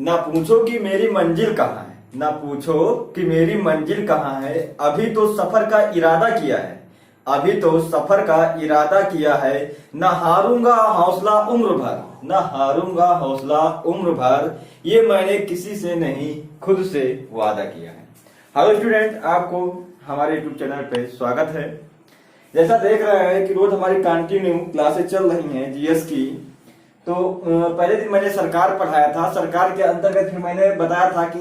ना पूछो कि मेरी मंजिल कहाँ है, ना पूछो कि मेरी मंजिल कहाँ है। अभी तो सफर का इरादा किया है, अभी तो सफर का इरादा किया है। ना हारूंगा हौसला उम्र भर, ना हारूंगा हौसला उम्र भर। ये मैंने किसी से नहीं खुद से वादा किया है। हेलो स्टूडेंट, आपको हमारे यूट्यूब चैनल पे स्वागत है। जैसा देख रहे हैं कि रोज हमारी कंटिन्यू क्लासेस चल रही हैं जीएस की। तो पहले दिन मैंने सरकार पढ़ाया था। सरकार के अंतर्गत फिर मैंने बताया था कि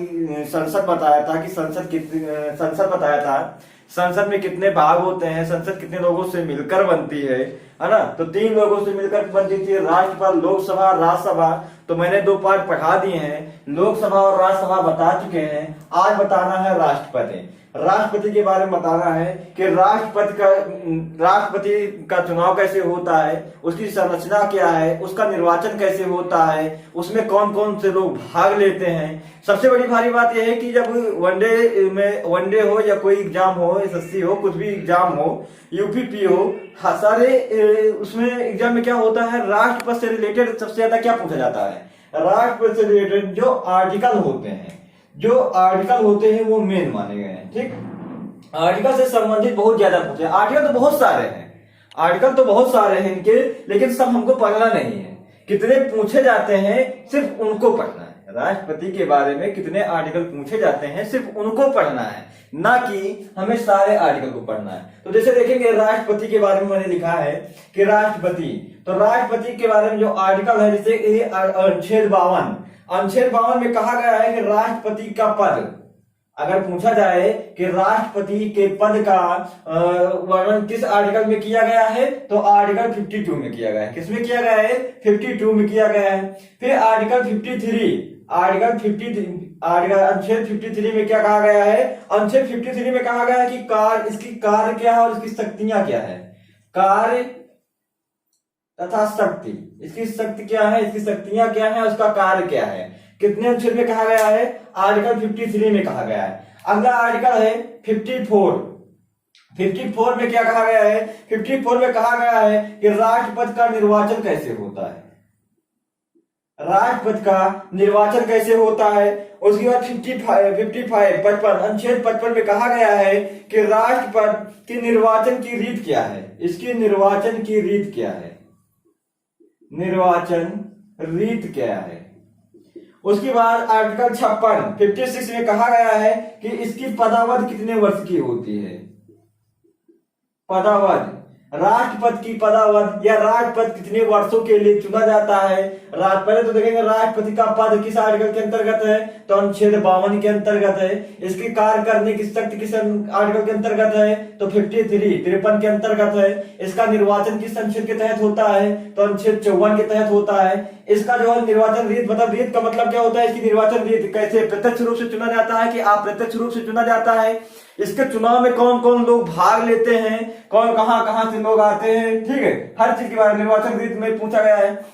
संसद बताया था कि संसद बताया था संसद में कितने भाग होते हैं, संसद कितने लोगों से मिलकर बनती है ना। तो 3 लोगों से मिलकर बनती थी, राष्ट्रपति, लोकसभा, राज्यसभा। तो मैंने 2 पार्ट पढ़ा दिए हैं, लोकसभा और राज्यसभा बता चुके हैं। आज बताना है राष्ट्रपति। राष्ट्रपति के बारे में बताना है कि राष्ट्रपति का चुनाव कैसे होता है, उसकी संरचना क्या है, उसका निर्वाचन कैसे होता है, उसमें कौन कौन से लोग भाग लेते हैं। सबसे बड़ी भारी बात यह है कि जब वनडे हो या कोई एग्जाम हो, एसएससी हो, कुछ भी एग्जाम हो, यूपीपी हो, सारे उसमें एग्जाम में क्या होता है, राष्ट्रपति से रिलेटेड सबसे ज्यादा क्या पूछा जाता है। राष्ट्रपति से रिलेटेड जो आर्टिकल होते हैं वो मेन माने गए हैं। ठीक, आर्टिकल से संबंधित बहुत ज्यादा पूछे। आर्टिकल तो बहुत सारे हैं इनके, लेकिन सब हमको पढ़ना नहीं है। कितने पूछे जाते हैं सिर्फ उनको पढ़ना है। राष्ट्रपति के बारे में कितने आर्टिकल पूछे जाते हैं सिर्फ उनको पढ़ना है, ना कि हमें सारे आर्टिकल को पढ़ना है। तो जैसे देखेंगे राष्ट्रपति के बारे में मैंने लिखा है कि राष्ट्रपति, तो राष्ट्रपति के बारे में जो आर्टिकल है, जैसे अनुच्छेद 52 में कहा गया है कि राष्ट्रपति का पद, अगर पूछा जाए कि राष्ट्रपति के पद का वर्णन किस आर्टिकल में किया गया है, तो आर्टिकल 52 में किया गया है। किसमें किया गया है? 52 में किया गया है। फिर अनुच्छेद 53 में क्या कहा गया है? अनुच्छेद 53 में कहा गया है कि इसकी कार्य क्या है और इसकी शक्तियां क्या है। कार्य तथा शक्ति, इसकी शक्ति क्या है, इसकी शक्तियां क्या है, उसका कार्य क्या है। कितने अनुच्छेद में कहा गया है? आर्टिकल 53 में कहा गया है। अगला आर्टिकल है 54 में क्या कहा गया है? 54 में कहा गया है कि राष्ट्रपति का निर्वाचन कैसे होता है। राष्ट्रपति का निर्वाचन कैसे होता है। उसके बाद 55 अनुच्छेद 55 में कहा गया है कि राष्ट्रपति की निर्वाचन की रीत क्या है। इसकी निर्वाचन की रीत क्या है, निर्वाचन रीत क्या है। उसके बाद आर्टिकल 56 में कहा गया है कि इसकी पदावधि कितने वर्ष की होती है। पदावधि, राष्ट्रपति की पदावधि या राष्ट्रपति कितने वर्षों के लिए चुना जाता है। पहले तो देखेंगे राष्ट्रपति का पद किस आर्टिकल के अंतर्गत है, तो अनुच्छेद 52 के अंतर्गत है। इसकी कार्य करने की शक्ति किस आर्टिकल के अंतर्गत है, तो 53 के अंतर्गत है। इसका निर्वाचन किस अनुच्छेद के तहत होता है, तो अनुच्छेद 54 के तहत होता है। इसका जो है निर्वाचन रीत, मतलब रीत का मतलब क्या होता है, इसकी निर्वाचन रीत कैसे, प्रत्यक्ष रूप से चुना जाता है कि अप्रत्यक्ष रूप से चुना जाता है। इसके चुनाव में कौन कौन लोग भाग लेते हैं, कौन कहां से लोग आते हैं। ठीक है, हर चीज के बारे में निर्वाचन रीत में पूछा गया है।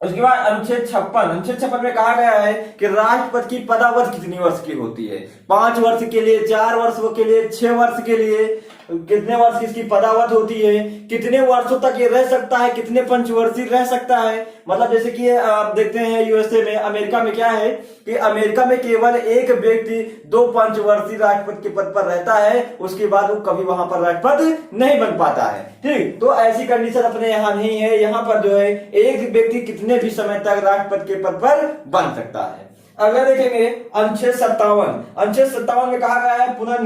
उसके बाद अनुच्छेद 56 में कहा गया है कि राष्ट्रपति की पदावधि कितनी वर्ष की होती है। 5 वर्ष के लिए, 4 वर्ष के लिए, 6 वर्ष के लिए, कितने वर्ष इसकी पदावधि होती है, कितने वर्षों तक ये रह सकता है, कितने पंचवर्षीय रह सकता है। मतलब जैसे कि आप देखते हैं यूएसए में, अमेरिका में क्या है कि अमेरिका में केवल एक व्यक्ति 2 पंचवर्षीय राष्ट्रपति के पद पर रहता है, उसके बाद वो कभी वहां पर राष्ट्रपति नहीं बन पाता है। ठीक, तो ऐसी कंडीशन अपने यहाँ नहीं है। यहाँ पर जो है एक व्यक्ति कितने भी समय तक राष्ट्रपति के पद पर बन सकता है। अगला देखेंगे अनुच्छेद 57 में कहा गया है पुनः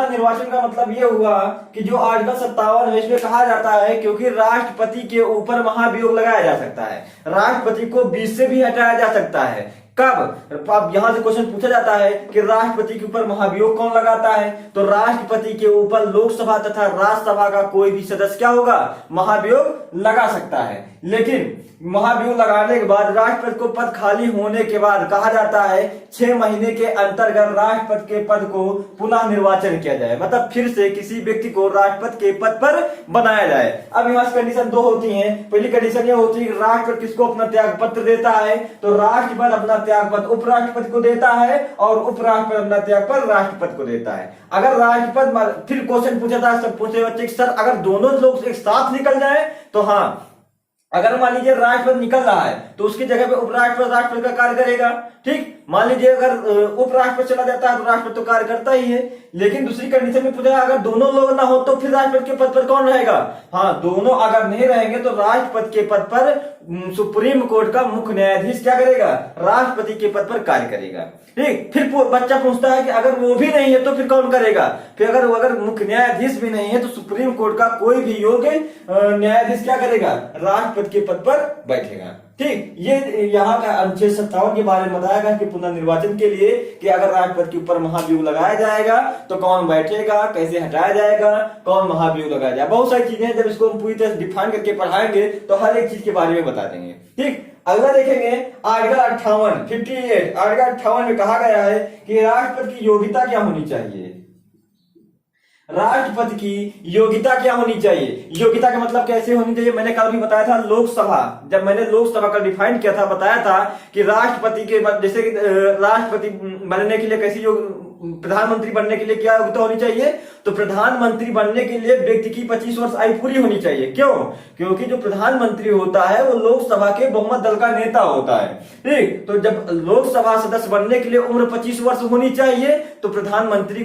निर्वाचन का मतलब ये हुआ कि जो आर्टिकल 57 है इसमें कहा जाता है, क्योंकि राष्ट्रपति के ऊपर महाभियोग लगाया जा सकता है, राष्ट्रपति को 20 से भी हटाया जा सकता है। कब? अब यहां से क्वेश्चन पूछा जाता है कि राष्ट्रपति के ऊपर महाभियोग कौन लगाता है, तो राष्ट्रपति के ऊपर लोकसभा तथा राज्यसभा का कोई भी सदस्य क्या होगा, महाभियोग लगा सकता है। लेकिन महाभियोग लगाने के बाद राष्ट्रपति को पद खाली होने के बाद कहा जाता है 6 महीने के अंतर्गत राष्ट्रपति के पद को पुनः निर्वाचन किया जाए, मतलब फिर से किसी व्यक्ति को राष्ट्रपति के पद पर बनाया जाए। अब यहाँ कंडीशन 2 होती हैं। पहली कंडीशन ये होती है कि राष्ट्रपति किसको अपना त्याग पत्र देता है, तो राष्ट्रपति अपना त्यागपत्र उपराष्ट्रपति को देता है और उपराष्ट्रपति अपना त्यागपत्र राष्ट्रपति को देता है। अगर राष्ट्रपति, फिर क्वेश्चन पूछा था, सब पूछे बच्चे सर अगर दोनों लोग एक साथ निकल जाए तो हाँ, अगर मान लीजिए राष्ट्रपति निकल रहा है तो उसकी जगह पे उपराष्ट्रपति राष्ट्रपति का कार्य करेगा। ठीक, मान लीजिए अगर उपराष्ट्रपति चला जाता है तो राष्ट्रपति तो कार्य करता ही है। लेकिन दूसरी कंडीशन में पूछा अगर दोनों लोग ना हो तो फिर राष्ट्रपति के पद पर कौन रहेगा? हाँ, दोनों अगर नहीं रहेंगे तो राष्ट्रपति के पद पर सुप्रीम कोर्ट का मुख्य न्यायाधीश क्या करेगा? राष्ट्रपति के पद पर कार्य करेगा। ठीक, फिर बच्चा पूछता है कि अगर वो भी नहीं है तो फिर कौन करेगा? फिर अगर मुख्य न्यायाधीश भी नहीं है तो सुप्रीम कोर्ट का कोई भी योग्य न्यायाधीश क्या करेगा? राष्ट्रपति के पद पर बैठेगा। ठीक, ये यहाँ का अनुच्छेद 57 के बारे में बताया गया कि पुनर्निर्वाचन के लिए कि अगर राष्ट्रपति के ऊपर महाभियोग लगाया जाएगा तो कौन बैठेगा, कैसे हटाया जाएगा, कौन महाभियोग लगाया जाएगा, बहुत सारी चीजें जब इसको हम पूरी तरह से डिफाइन करके पढ़ाएंगे तो हर एक चीज के बारे में बता देंगे। ठीक, अगला देखेंगे आर्टिकल 58 आर्टिकल 58 में कहा गया है कि राष्ट्रपति की योग्यता क्या होनी चाहिए? राष्ट्रपति की योग्यता क्या होनी चाहिए? योग्यता का मतलब कैसे होनी चाहिए? मैंने कल भी बताया था, लोकसभा, जब मैंने लोकसभा का डिफाइन किया था, बताया था कि राष्ट्रपति के जैसे कि राष्ट्रपति बनने के लिए कैसी प्रधानमंत्री बनने के लिए क्या योग्यता होनी चाहिए? तो प्रधानमंत्री बनने के लिए व्यक्ति की 25 वर्ष आयु पूरी होनी चाहिए। क्यों? क्योंकि जो प्रधानमंत्री होता है वो लोकसभा के बहुमत दल का नेता होता है। ठीक, तो जब लोकसभा सदस्य बनने के लिए उम्र 25 वर्ष होनी चाहिए तो प्रधानमंत्री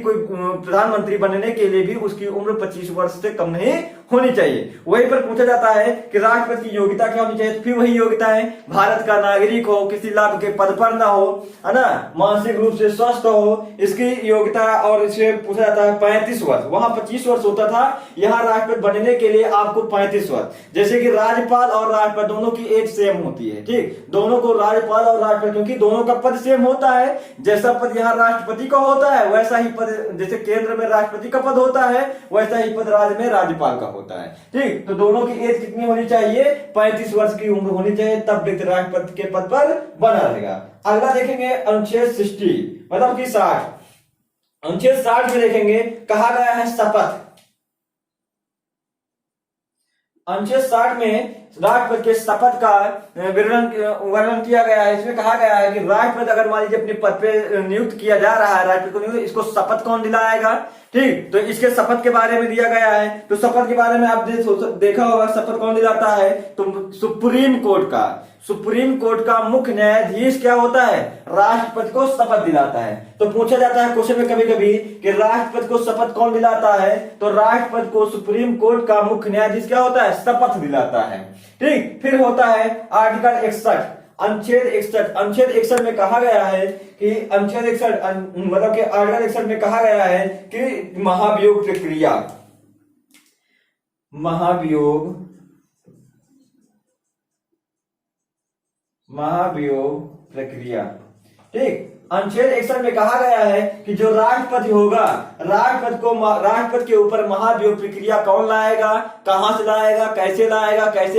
बनने के लिए भी उसकी उम्र 25 वर्ष से कम नहीं होनी चाहिए। वहीं पर पूछा जाता है कि राष्ट्रपति की योग्यता क्या होनी चाहिए? तो फिर वही योग्यता है, भारत का नागरिक हो, किसी लाभ के पद पर ना हो, है ना, मानसिक रूप से स्वस्थ हो, इसकी योग्यता। और इसे पूछा जाता है 35 वर्ष, वहां 25 वर्ष होता था, यहाँ राष्ट्रपति बनने के लिए आपको 35 वर्ष। जैसे कि राज्यपाल और राष्ट्रपति दोनों की एज सेम होती है। ठीक, दोनों को राज्यपाल और राष्ट्रपति, क्योंकि दोनों का पद सेम होता है, जैसा पद यहाँ राष्ट्रपति का होता है वैसा ही पद, जैसे केंद्र में राष्ट्रपति का पद होता है वैसा ही पद राज्य में राज्यपाल का होता है। ठीक, तो दोनों की एज कितनी होनी चाहिए? 35 वर्ष की उम्र होनी चाहिए, तब व्यक्ति राष्ट्रपति के पद पर बना रहेगा। अगला देखेंगे अनुच्छेद 60 मतलब कि 60। अनुच्छेद 60 में देखेंगे कहा गया है शपथ। अनुच्छेद 60 में राष्ट्रपति के शपथ का वर्णन किया गया है। इसमें कहा गया है कि राष्ट्रपति अगर मान लीजिए अपने पद पे नियुक्त किया जा रहा है, राष्ट्रपति को नियुक्त, इसको शपथ कौन दिलाएगा? ठीक, तो इसके शपथ के बारे में दिया गया है। तो शपथ के बारे में आप देखा होगा, शपथ कौन दिलाता है? तो सुप्रीम कोर्ट का मुख्य न्यायाधीश क्या होता है? राष्ट्रपति को शपथ दिलाता है। तो पूछा जाता है क्वेश्चन में कभी कभी कि राष्ट्रपति को शपथ कौन दिलाता है? तो राष्ट्रपति को सुप्रीम कोर्ट का मुख्य न्यायाधीश क्या होता है? शपथ दिलाता है। ठीक, फिर होता है आर्टिकल 61 अनुच्छेद 61 में कहा गया है कि अनुच्छेद 61 मतलब कि आर्टिकल 61 में कहा गया है कि महाभियोग प्रक्रिया। ठीक, अनुच्छेद 61 में कहा गया है कि जो राष्ट्रपति होगा, राष्ट्रपति के ऊपर महाभियोग प्रक्रिया कौन लाएगा, कहां से लाएगा, कैसे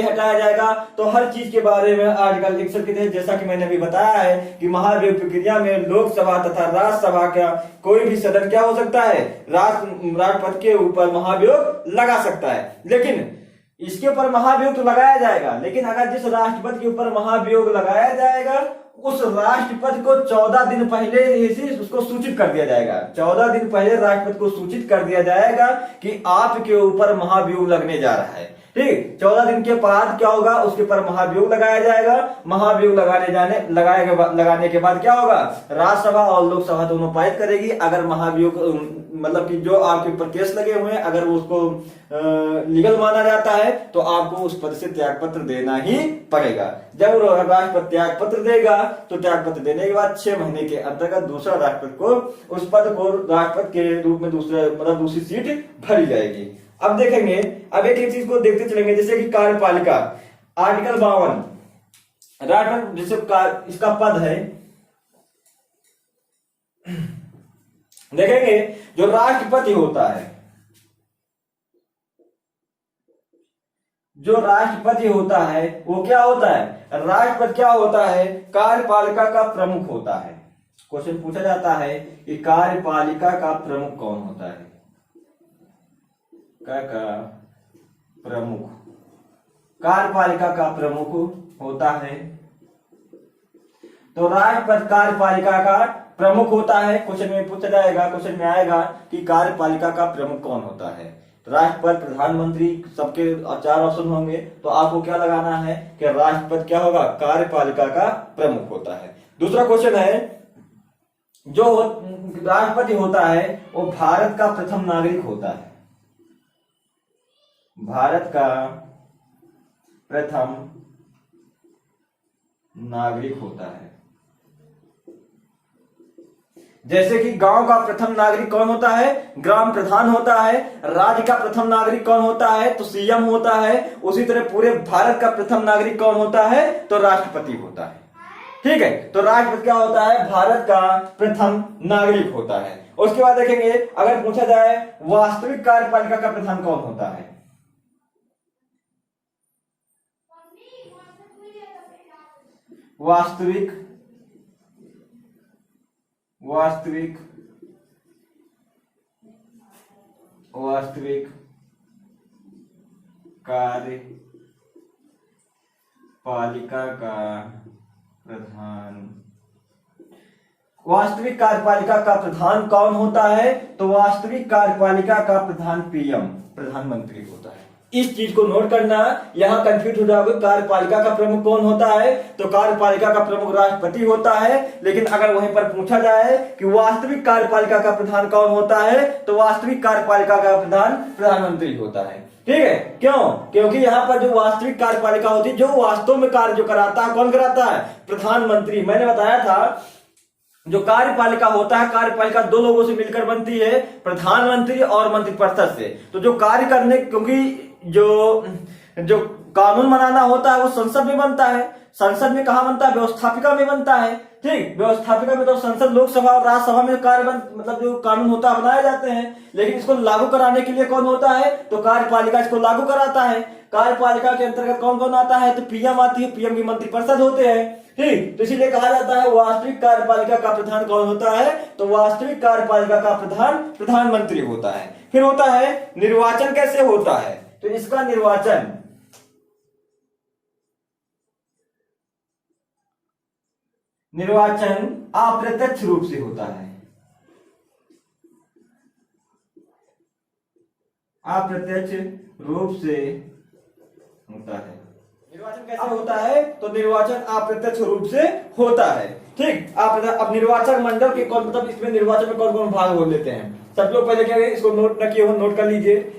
हटाया जाएगा, तो हर चीज के बारे में आर्टिकल 61 के तहत, जैसा कि मैंने अभी बताया है कि महाभियोग प्रक्रिया में लोकसभा तथा राज्यसभा का कोई भी सदन क्या हो सकता है? राष्ट्रपति के ऊपर महाभियोग लगा सकता है। लेकिन इसके ऊपर महाभियोग तो लगाया जाएगा, लेकिन अगर जिस राष्ट्रपति के ऊपर महाभियोग लगाया जाएगा उस राष्ट्रपति को 14 दिन पहले ही उसको सूचित कर दिया जाएगा। 14 दिन पहले राष्ट्रपति को सूचित कर दिया जाएगा कि आपके ऊपर महाभियोग लगने जा रहा है। ठीक, 14 दिन के बाद क्या होगा? उसके ऊपर महाभियोग लगाया जाएगा। महाभियोग लगाने के बाद क्या होगा? राज्यसभा और लोकसभा दोनों पारित करेगी। अगर महाभियोग मतलब कि जो आपके ऊपर केस लगे हुए हैं अगर उसको लीगल माना जाता है तो आपको उस पद से त्यागपत्र देना ही पड़ेगा। जब राष्ट्रपति त्यागपत्र देगा तो त्यागपत्र देने के बाद 6 महीने के अंतर्गत दूसरा राष्ट्रपति को उस पद को राष्ट्रपति के रूप में दूसरी सीट भरी जाएगी। अब देखेंगे, अब एक चीज को देखते चलेंगे, जैसे कि कार्यपालिका आर्टिकल 52 राष्ट्रपति जैसे इसका पद है। देखेंगे जो राष्ट्रपति होता है, वो क्या होता है? राष्ट्रपति क्या होता है? कार्यपालिका का प्रमुख होता है। क्वेश्चन पूछा जाता है कि कार्यपालिका का प्रमुख कौन होता है? कार्यपालिका का प्रमुख होता है। तो राष्ट्रपति कार्यपालिका का प्रमुख होता है। क्वेश्चन में पूछा जाएगा, क्वेश्चन में आएगा कि कार्यपालिका का प्रमुख कौन होता है। राष्ट्रपति, प्रधानमंत्री, सबके 4 ऑप्शन होंगे, तो आपको क्या लगाना है कि राष्ट्रपति क्या होगा, कार्यपालिका का प्रमुख होता है। दूसरा क्वेश्चन है, जो राष्ट्रपति होता है वो भारत का प्रथम नागरिक होता है। भारत का प्रथम नागरिक होता है। जैसे कि गांव का प्रथम नागरिक कौन होता है, ग्राम प्रधान होता है। राज्य का प्रथम नागरिक कौन होता है, तो सीएम होता है। उसी तरह पूरे भारत का प्रथम नागरिक कौन होता है, तो राष्ट्रपति होता है। ठीक है, तो राष्ट्रपति क्या होता है, भारत का प्रथम नागरिक होता है। उसके बाद देखेंगे, अगर पूछा जाए वास्तविक कार्यपालिका का प्रधान कौन होता है, वास्तविक वास्तविक वास्तविक कार्यपालिका का प्रधान, वास्तविक कार्यपालिका का प्रधान कौन होता है, तो वास्तविक कार्यपालिका का प्रधान पीएम, प्रधानमंत्री होता है। इस चीज को नोट करना, यहां कंफ्यूज हो जाओगे। कार्यपालिका का प्रमुख कौन होता है, तो कार्यपालिका का प्रमुख राष्ट्रपति होता है। लेकिन अगर वहीं पर पूछा जाए कि वास्तविक कार्यपालिका का प्रधान कौन होता है, तो वास्तविक कार्यपालिका का प्रधान प्रधानमंत्री होता है। ठीक है, क्यों, क्योंकि यहाँ पर जो वास्तविक कार्यपालिका होती है, जो वास्तव में कार्य जो कराता है, कौन कराता है, प्रधानमंत्री। मैंने बताया था जो कार्यपालिका होता है, कार्यपालिका 2 लोगों से मिलकर बनती है, प्रधानमंत्री और मंत्रिपरिषद से। तो जो कार्य करने, क्योंकि जो कानून बनाना होता है वो संसद में बनता है। संसद में कहा बनता है, व्यवस्थापिका में बनता है। ठीक, व्यवस्थापिका में तो संसद, लोकसभा और राज्यसभा में मतलब जो कानून होता है बनाए जाते हैं। लेकिन इसको लागू कराने के लिए कौन होता है, तो कार्यपालिका इसको लागू कराता है। कार्यपालिका के अंतर्गत कौन कौन आता है, तो पीएम आती है, पीएम की मंत्रिपरिषद होते हैं। ठीक, तो इसीलिए कहा जाता है वास्तविक कार्यपालिका का प्रधान कौन होता है, तो वास्तविक कार्यपालिका का प्रधान प्रधानमंत्री होता है। फिर होता है निर्वाचन कैसे होता है, तो इसका निर्वाचन अप्रत्यक्ष रूप से होता है। अप्रत्यक्ष रूप से होता है। निर्वाचन कैसे होता है, तो निर्वाचन अप्रत्यक्ष रूप से होता है। ठीक, आप अब निर्वाचन मंडल के कौन, मतलब इसमें निर्वाचन में कौन कौन भाग हो लेते हैं। सब लोग पहले क्या है, इसको नोट न किए हो, नोट कर लीजिए।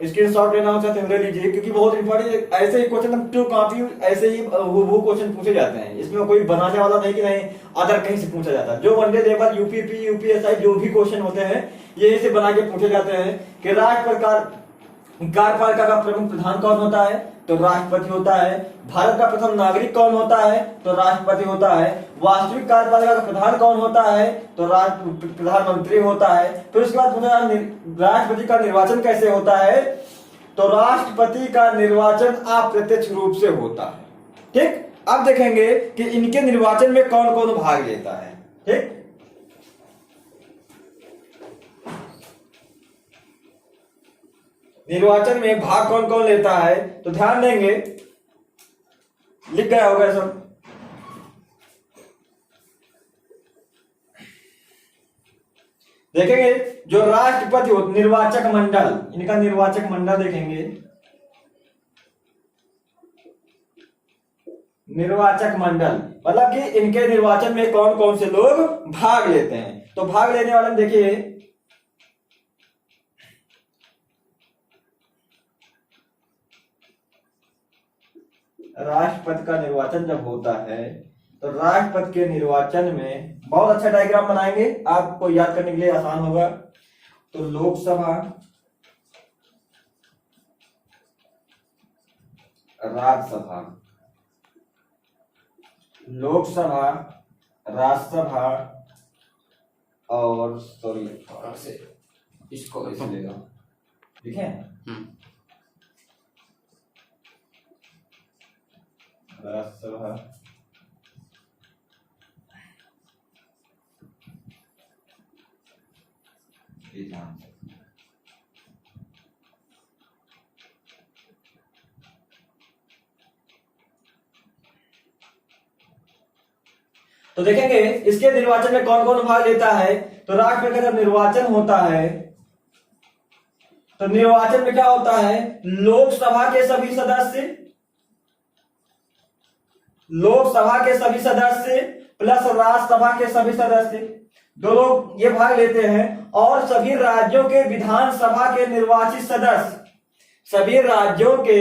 स्क्रीनशॉट लेना हो चाहते हैं ले लीजिए, क्योंकि बहुत इंपॉर्टेंट ऐसे ही क्वेश्चन टू कॉपी ऐसे ही वो क्वेश्चन पूछे जाते हैं। इसमें कोई बनाने वाला नहीं कि नहीं अदर कहीं से पूछा जाता है। जो वनडे लेवल यूपीपी यूपीएसआई जो भी क्वेश्चन होते हैं ये से बना के पूछे जाते हैं कि राष्ट्रपति कार्यपालिका का प्रमुख प्रधान कौन होता है, तो राष्ट्रपति होता है। भारत का प्रथम नागरिक कौन होता है, तो राष्ट्रपति होता है। वास्तविक कार्यपालिका का प्रधान कौन होता है, तो प्रधानमंत्री होता है। फिर उसके बाद राष्ट्रपति का निर्वाचन कैसे होता है, तो राष्ट्रपति का निर्वाचन अप्रत्यक्ष रूप से होता है। ठीक, अब देखेंगे कि इनके निर्वाचन में कौन कौन भाग लेता है। ठीक, निर्वाचन में भाग कौन कौन लेता है, तो ध्यान देंगे, लिख गया होगा सब। देखेंगे जो राष्ट्रपति हो, निर्वाचक मंडल, इनका निर्वाचक मंडल देखेंगे। निर्वाचक मंडल मतलब कि इनके निर्वाचन में कौन कौन से लोग भाग लेते हैं। तो भाग लेने वाले देखिए, राष्ट्रपति का निर्वाचन जब होता है तो राष्ट्रपति के निर्वाचन में बहुत अच्छा डायग्राम बनाएंगे, आपको याद करने के लिए आसान होगा। तो लोकसभा, राज्यसभा, लोकसभा, राज्यसभा और सॉरी थोड़ा से इसको ऐसे लेगा, ठीक है, राज्यसभा, तो देखेंगे इसके निर्वाचन में कौन कौन भाग लेता है। तो राष्ट्रपति का जब निर्वाचन होता है तो निर्वाचन में क्या होता है, लोकसभा के सभी सदस्य, लोकसभा के सभी सदस्य प्लस राज्यसभा के सभी सदस्य, दो लोग ये भाग लेते हैं। और सभी राज्यों के विधानसभा के निर्वाचित सदस्य, सभी राज्यों के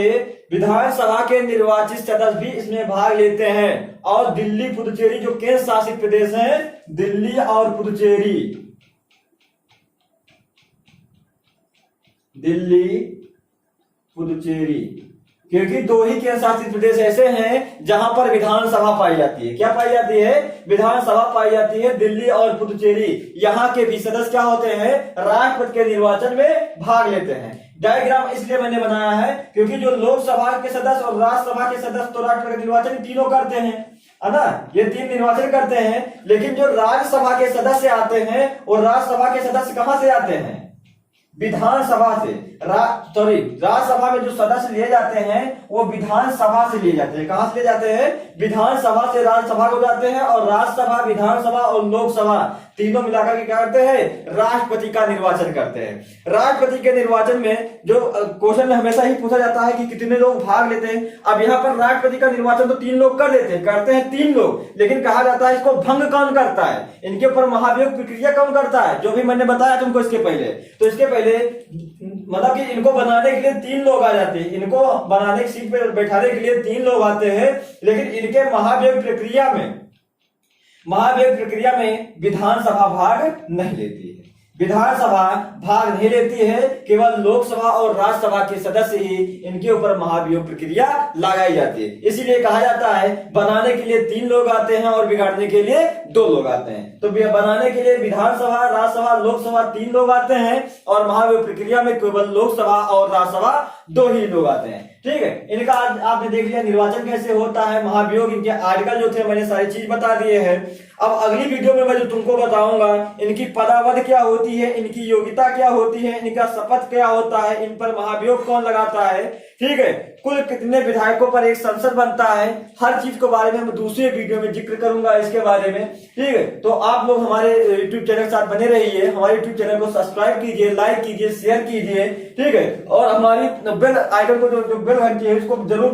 विधानसभा के निर्वाचित सदस्य भी इसमें भाग लेते हैं। और दिल्ली पुदुचेरी जो केंद्र शासित प्रदेश है, दिल्ली और पुदुचेरी, दिल्ली पुदुचेरी, क्योंकि दो ही केंद्र शासित प्रदेश ऐसे हैं जहां पर विधानसभा पाई जाती है। क्या पाई जाती है, विधानसभा पाई जाती है, दिल्ली और पुदुचेरी। यहाँ के भी सदस्य क्या होते हैं, राष्ट्रपति के निर्वाचन में भाग लेते हैं। डायग्राम इसलिए मैंने बनाया है क्योंकि जो लोकसभा के सदस्य और राज्यसभा के सदस्य तो राष्ट्रपति का निर्वाचन तीनों करते हैं, है ना, ये तीन निर्वाचन करते हैं। लेकिन जो राज्यसभा के सदस्य आते हैं और राज्यसभा के सदस्य कहां से आते हैं, विधानसभा से। राज्यसभा में जो सदस्य लिए जाते हैं वो विधानसभा से लिए जाते हैं। कहां से लिए जाते हैं, विधानसभा से राज्यसभा को जाते हैं। और राज्यसभा, विधानसभा और लोकसभा तीनों मिलाकर के क्या करते हैं, राष्ट्रपति का निर्वाचन करते हैं। राष्ट्रपति के निर्वाचन में जो क्वेश्चन हमेशा ही पूछा जाता है कि कितने लोग भाग लेते हैं। अब यहाँ पर राष्ट्रपति का निर्वाचन तो 3 लोग कर लेते हैं, करते हैं 3 लोग, लेकिन कहा जाता है इसको भंग कौन करता है, इनके ऊपर महाभियोग प्रक्रिया कौन करता है, जो भी मैंने बताया तुमको इसके पहले। तो इसके पहले मतलब कि इनको बनाने के लिए 3 लोग आ जाते हैं, इनको बनाने की सीट पर बैठाने के लिए 3 लोग आते हैं। लेकिन इनके महाभियोग प्रक्रिया में विधानसभा भाग नहीं लेती है, विधानसभा भाग नहीं लेती है। केवल लोकसभा और राज्यसभा के सदस्य ही इनके ऊपर महाभियोग प्रक्रिया लगाई जाती है। इसीलिए कहा जाता है बनाने के लिए 3 लोग आते हैं और बिगाड़ने के लिए 2 लोग आते हैं। तो बनाने के लिए विधानसभा, राज्यसभा, लोकसभा 3 लोग आते हैं और महाभियोग प्रक्रिया में केवल लोकसभा और राज्यसभा 2 ही लोग आते हैं। ठीक है, इनका आज आपने देख लिया निर्वाचन कैसे होता है, महाभियोग, इनके आर्टिकल जो थे मैंने सारी चीज बता दिए हैं। अब अगली वीडियो में मैं जो तुमको बताऊंगा इनकी पदावधि क्या होती है, इनकी योग्यता क्या होती है, इनका शपथ क्या होता है, इन पर महाभियोग कौन लगाता है, ठीक है, कुल कितने विधायकों पर एक संसद बनता है, हर चीज के बारे में मैं दूसरे वीडियो में जिक्र करूंगा इसके बारे में। ठीक है, तो आप लोग हमारे यूट्यूब चैनल के साथ बने रहिए, हमारे यूट्यूब चैनल को सब्सक्राइब कीजिए, लाइक कीजिए, शेयर कीजिए। ठीक है, और हमारी बेल आइकन को जो बेल घंटी है उसको जरूर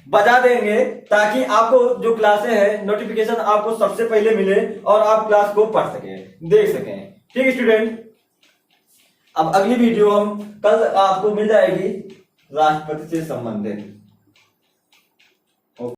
बजा देंगे ताकि आपको जो क्लासें हैं नोटिफिकेशन आपको सबसे पहले मिले और आप क्लास को पढ़ सकें, देख सकें। ठीक है स्टूडेंट, अब अगली वीडियो हम कल आपको मिल जाएगी राष्ट्रपति से संबंधित।